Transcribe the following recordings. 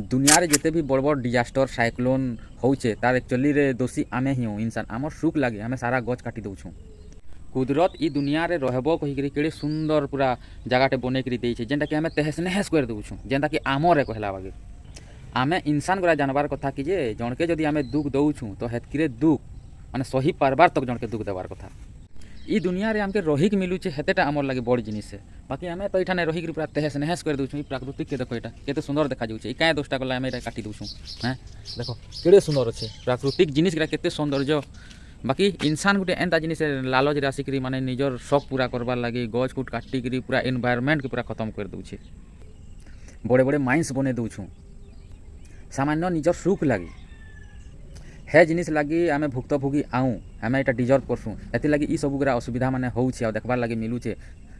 दुनिया रे जिते भी बड़ बड़ डिजास्टर साइक्लोन होचे तार एक्चुअली रे दोषी आमे ही हूँ इंसान। आमर सुख लगे आमे सारा गच काटी दउछुं। कुदरत ई दुनिया रे रहबो कहिकरी केड़े सुंदर पूरा जगाटे बनेकरी देइछे जेनटा कि आमे तहस नहस कर दउछुं, जेनटा कि आमर ए कहला बागे। आमे इंसान गुरा जानबार कथा कि जे जनके जदि आमे दुख दउछुं तो हेतकिरे दुख माने सही पारबार तक जनके दुख देवार कथा। ई दुनिया रे आमके रहिक मिलुचे हेतेटा आमर लागे बड़ जिनिस है। बाकी आमे तो इठाने रहिक पूरा तहस नहस कर दउछुं। ई प्राकृतिक के देखो एटा केते सुंदर देखा जाउछे। ई काहे दोस्टा गला आमे एटा काटी दउछुं। हैं देखो केड़े सुंदर अच्छे प्राकृतिक जिनिस गुरा केते सौंदर्य। बाकी इंसान गुटे एंता जिनिस लालच रे आसिकरी माने निजर शौक पूरा करबार लागी गछ कुट काटिकरी पूरा एनवायरनमेंट के पूरा खत्म कर दउछे। बड़े बड़े माइंस बने दउछुं सामान्य निजर सुख लगी हे जिनिस लगी आमे भुक्तभोगी आऊँ आमे एटा डिजर्व करसुँ। एथि लगी ई सब गुरा असुविधा माने होउछे आ देखबार लगी मिलुछे।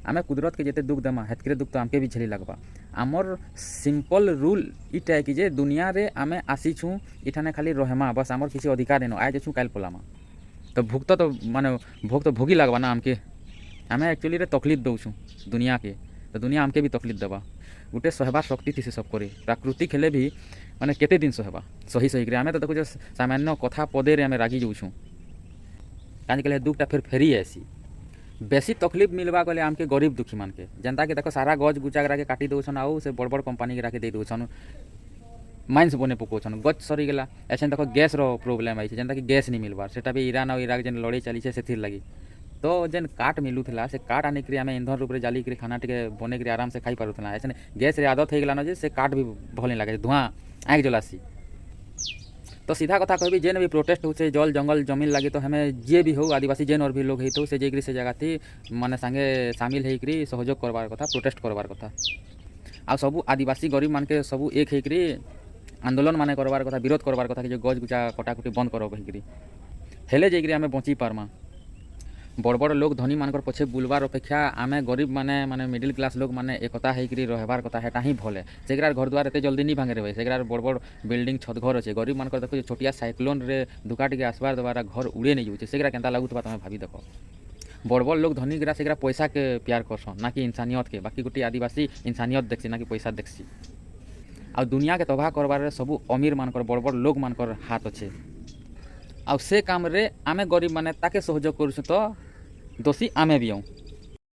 आमे कुदरत के जेते दुख देमा हेतकिरे दुख तो आमके भी झेली लगबा। आमर सिंपल रूल इटा है कि जे दुनिया रे आमे आसीछुँ इठाने खाली रहेमा बस आमर किसी अधिकार नेनो आय जेछुँ काल पलामा तो भुक्त तो माने भोग तो भोगी लगबा ना आमके। आमे एक्चुअली रे तकलीफ दउछुं दुनिया के तो दुनिया आमके भी तकलीफ देबा। गुटे सहबार शक्ति थी से सब करे प्राकृतिक हेले भी माने केते दिन सहबा सही सही करे। आमे तो देखो सामान्य कथा पदे रे आमे रागी जाउछुं काहे के दुखटा फिर फेरी आसी। बेसी तकलीफ मिलबा गले आमके गरीब दुखी मान के जनता के देखो सारा गज गुचा के काटी दउछन आउ से बड़ बड़ कंपनी के राखी दे दउछन माइंस बने पकोछन गच सरी गेला। ऐसे देखो गैस रो प्रॉब्लम आई जेनता कि गैस नहीं मिलबार सेटा भी ईरान और इराक जेन लड़ाई चली से सेथिर लगी तो जेन काट मिलुथला से काट आने के आमे ईंधन रूप रे जाली के खाना टिके बने के आराम से खाई पारुथला। ऐसे गैस रे आदत हो गेला न जे से काट भी भल नहीं लगे धुआं आँख जलासी। तो सीधा कथा कहबी जेन भी प्रोटेस्ट होचे जल जंगल जमीन लगे तो हमें जे भी हो आदिवासी जेन और भी लोग है तो से जेकरी से जगह थी माने संगे शामिल होकर सहयोग करवार कथा प्रोटेस्ट करवार कथा। आ सबू आदिवासी गरीब मान के सबू एक होकर आंदोलन माने करवार कथा विरोध करवार कथा कि जो गज गुचा कटाकुटी बंद करो कहीकरी हेले जाइकरी आमे बंची पारमा। बड़ बड़ लोग धनी मानकर पछे बुलवार अपेक्षा आमे गरीब माने माने मिडिल क्लास लोग माने एकता होकर रहबार कथा हेटा ही भले। सेगरार घर द्वार एते जल्दी नहीं भांगे रहे सेगरार बड़ बड़ बिल्डिंग छत घर अच्छे गरीब मानकर देखो छोटिया साइक्लोन रे दुकाट के आसबार द्वारा घर उड़े नहीं जाऊे सेगरा केनता लगुथबा तमे भाभी देखो। बड़ बड़ लोग धनी गिरा सेगरा पैसा के प्यार करसन ना कि इंसानियत के। बाकी गोटे आदिवासी इंसानियत देखसी ना कि पैसा देखसी। आ दुनिया के तबाह करबार सबू अमीर मानकर बड़ बड़ लोग मानकर हाथ अच्छे। आ से काम रे आमे गरीब माने ताके सहयोग करूँ तो दोषी आमे भी हूँ।